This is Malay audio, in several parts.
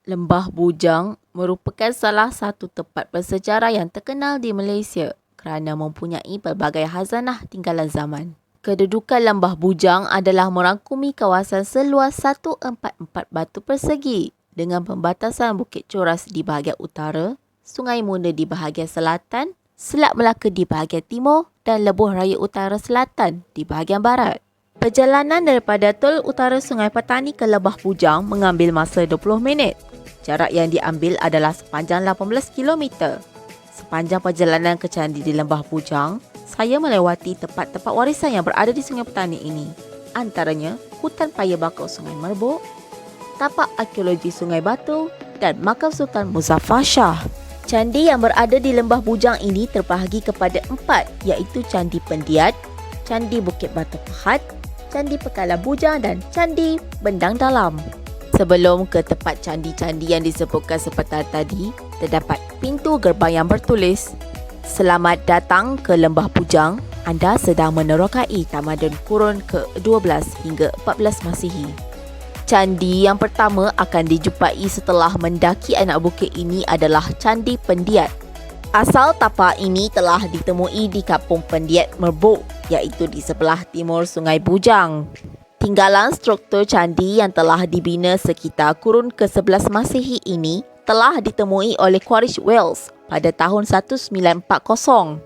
Lembah Bujang merupakan salah satu tempat bersejarah yang terkenal di Malaysia kerana mempunyai pelbagai khazanah tinggalan zaman. Kedudukan Lembah Bujang adalah merangkumi kawasan seluas 144 batu persegi dengan pembatasan Bukit Coras di bahagian utara, Sungai Munda di bahagian selatan, Selat Melaka di bahagian timur dan Lebuh Raya Utara Selatan di bahagian barat. Perjalanan daripada Tol Utara Sungai Petani ke Lembah Bujang mengambil masa 20 minit. Jarak yang diambil adalah sepanjang 18 km. Sepanjang perjalanan ke candi di Lembah Bujang, saya melewati tempat-tempat warisan yang berada di Sungai Petani ini. Antaranya, Hutan Paya Bakau Sungai Merbuk, Tapak Arkeologi Sungai Batu dan Makam Sultan Muzaffar Shah. Candi yang berada di Lembah Bujang ini terbahagi kepada 4 iaitu Candi Pendiat, Candi Bukit Batu Pahat, Candi Pekala Bujang dan Candi Bendang Dalam. Sebelum ke tempat candi-candi yang disebutkan seperti tadi, terdapat pintu gerbang yang bertulis, "Selamat datang ke Lembah Bujang. Anda sedang menerokai tamadun kurun ke-12 hingga 14 Masihi." Candi yang pertama akan dijumpai setelah mendaki anak bukit ini adalah Candi Pendiat. Asal tapak ini telah ditemui di Kampung Pendiat Merbuk, iaitu di sebelah timur Sungai Bujang. Tinggalan struktur candi yang telah dibina sekitar kurun ke-11 Masihi ini telah ditemui oleh Quaritch Wells pada tahun 1940.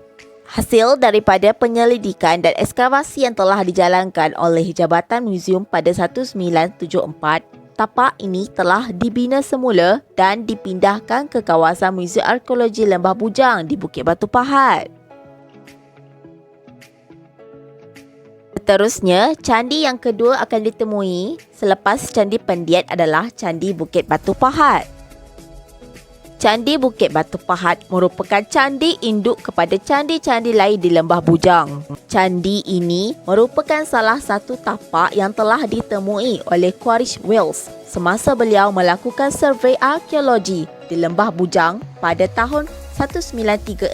Hasil daripada penyelidikan dan ekskavasi yang telah dijalankan oleh Jabatan Muzium pada 1974, tapak ini telah dibina semula dan dipindahkan ke kawasan Muzium Arkeologi Lembah Bujang di Bukit Batu Pahat. Seterusnya, candi yang kedua akan ditemui selepas Candi Pendiat adalah Candi Bukit Batu Pahat. Candi Bukit Batu Pahat merupakan candi induk kepada candi-candi lain di Lembah Bujang. Candi ini merupakan salah satu tapak yang telah ditemui oleh Quaritch Wells semasa beliau melakukan survei arkeologi di Lembah Bujang pada tahun 1936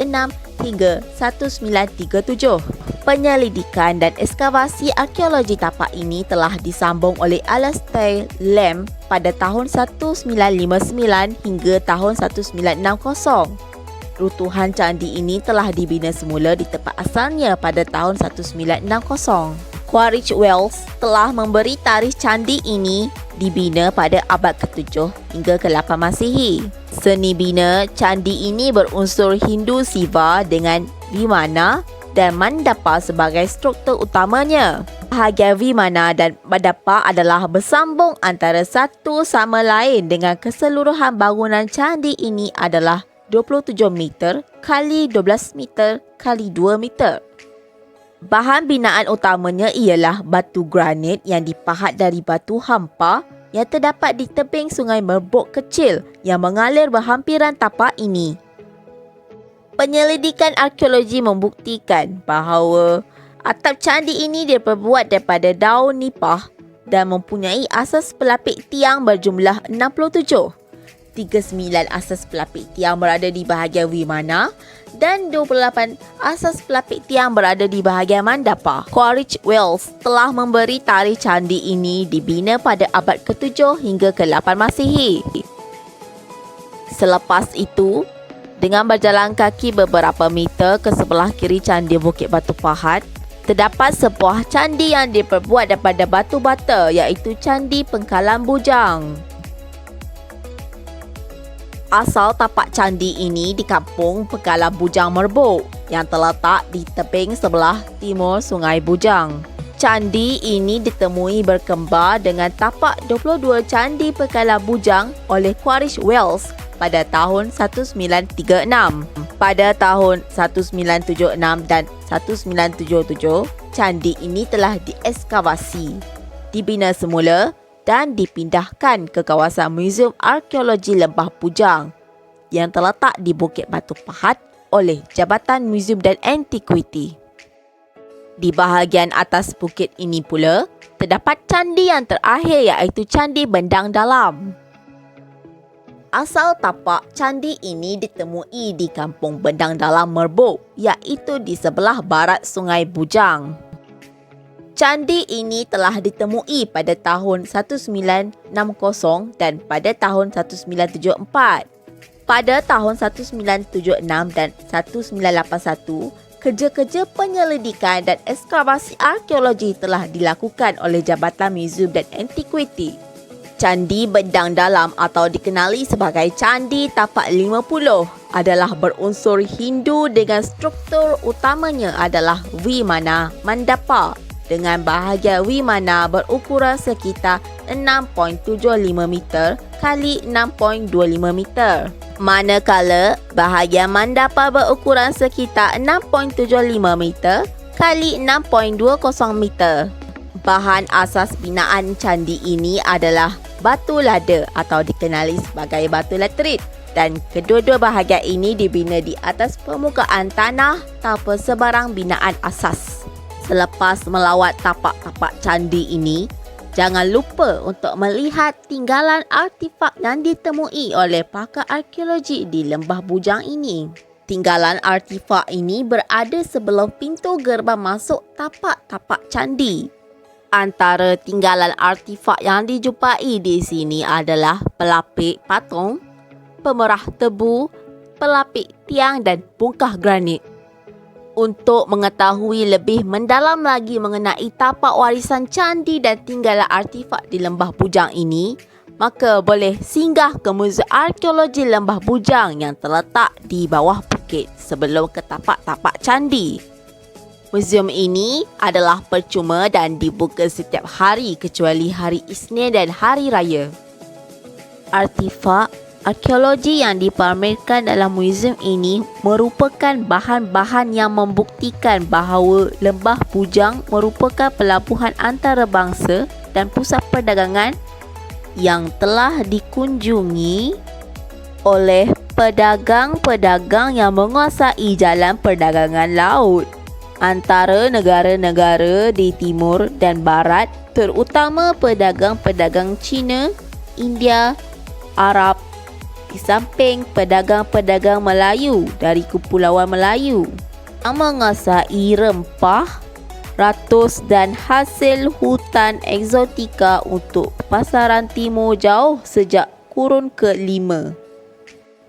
hingga 1937. Penyelidikan dan ekskavasi arkeologi tapak ini telah disambung oleh Alastair Lamb pada tahun 1959 hingga tahun 1960. Runtuhan candi ini telah dibina semula di tempat asalnya pada tahun 1960. Quaritch Wells telah memberi tarikh candi ini dibina pada abad ke-7 hingga ke-8 Masihi. Seni bina candi ini berunsur Hindu Siva dengan Vimana dan Mandapa sebagai struktur utamanya. Bahagian Vimana dan Mandapa adalah bersambung antara satu sama lain dengan keseluruhan bangunan candi ini adalah 27 meter kali 12 meter kali 2 meter. Bahan binaan utamanya ialah batu granit yang dipahat dari batu hampa yang terdapat di tebing Sungai Merbuk kecil yang mengalir berhampiran tapak ini. Penyelidikan arkeologi membuktikan bahawa atap candi ini diperbuat daripada daun nipah dan mempunyai asas pelapik tiang berjumlah 67. 39 asas pelapik tiang berada di bahagian Vimana dan 28 asas pelapik tiang berada di bahagian Mandapa. Quaritch Wells telah memberi tarikh candi ini dibina pada abad ke-7 hingga ke-8 Masihi. Selepas itu, dengan berjalan kaki beberapa meter ke sebelah kiri Candi Bukit Batu Pahat, terdapat sebuah candi yang diperbuat daripada batu bata iaitu Candi Pengkalan Bujang. Asal tapak candi ini di Kampung Pengkalan Bujang Merbuk yang terletak di tebing sebelah timur Sungai Bujang. Candi ini ditemui berkembar dengan tapak 22 Candi Pengkalan Bujang oleh Quaritch Wells pada tahun 1936. Pada tahun 1976 dan 1977, candi ini telah diekskavasi, dibina semula dan dipindahkan ke kawasan Muzium Arkeologi Lembah Bujang yang terletak di Bukit Batu Pahat oleh Jabatan Muzium dan Antiquiti. Di bahagian atas bukit ini pula, terdapat candi yang terakhir iaitu Candi Bendang Dalam. Asal tapak candi ini ditemui di Kampung Bendang Dalam Merbuk, iaitu di sebelah barat Sungai Bujang. Candi ini telah ditemui pada tahun 1960 dan pada tahun 1974. Pada tahun 1976 dan 1981, kerja-kerja penyelidikan dan ekskavasi arkeologi telah dilakukan oleh Jabatan Muzium dan Antiquiti. Candi Bedang Dalam atau dikenali sebagai Candi Tapak 50 adalah berunsur Hindu dengan struktur utamanya adalah Vimana Mandapa dengan bahagian Vimana berukuran sekitar 6.75 meter kali 6.25 meter. Manakala bahagian Mandapa berukuran sekitar 6.75 meter kali 6.20 meter. Bahan asas binaan candi ini adalah batu lada atau dikenali sebagai batu laterit dan kedua-dua bahagian ini dibina di atas permukaan tanah tanpa sebarang binaan asas. Selepas melawat tapak-tapak candi ini, jangan lupa untuk melihat tinggalan artifak yang ditemui oleh pakar arkeologi di Lembah Bujang ini. Tinggalan artifak ini berada sebelum pintu gerbang masuk tapak-tapak candi. Antara tinggalan artifak yang dijumpai di sini adalah pelapik patung, pemerah tebu, pelapik tiang dan bongkah granit. Untuk mengetahui lebih mendalam lagi mengenai tapak warisan candi dan tinggalan artifak di Lembah Bujang ini, maka boleh singgah ke Muzium Arkeologi Lembah Bujang yang terletak di bawah bukit sebelum ke tapak-tapak candi. Muzium ini adalah percuma dan dibuka setiap hari kecuali hari Isnin dan hari raya. Artifak arkeologi yang dipamerkan dalam muzium ini merupakan bahan-bahan yang membuktikan bahawa Lembah Bujang merupakan pelabuhan antarabangsa dan pusat perdagangan yang telah dikunjungi oleh pedagang-pedagang yang menguasai jalan perdagangan laut antara negara-negara di timur dan barat, terutama pedagang-pedagang Cina, India, Arab, di samping pedagang-pedagang Melayu dari Kepulauan Melayu yang menguasai rempah, ratus dan hasil hutan eksotika untuk pasaran timur jauh sejak kurun ke-5.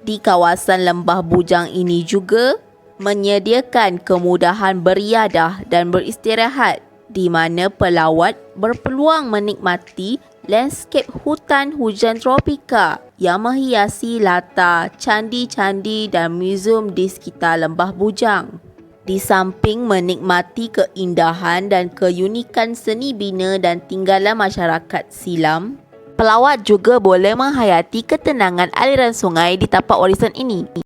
Di kawasan Lembah Bujang ini juga menyediakan kemudahan beriadah dan beristirahat di mana pelawat berpeluang menikmati landscape hutan hujan tropika yang menghiasi latar candi-candi dan muzium di sekitar Lembah Bujang. Di samping menikmati keindahan dan keunikan seni bina dan tinggalan masyarakat silam, pelawat juga boleh menghayati ketenangan aliran sungai di tapak warisan ini.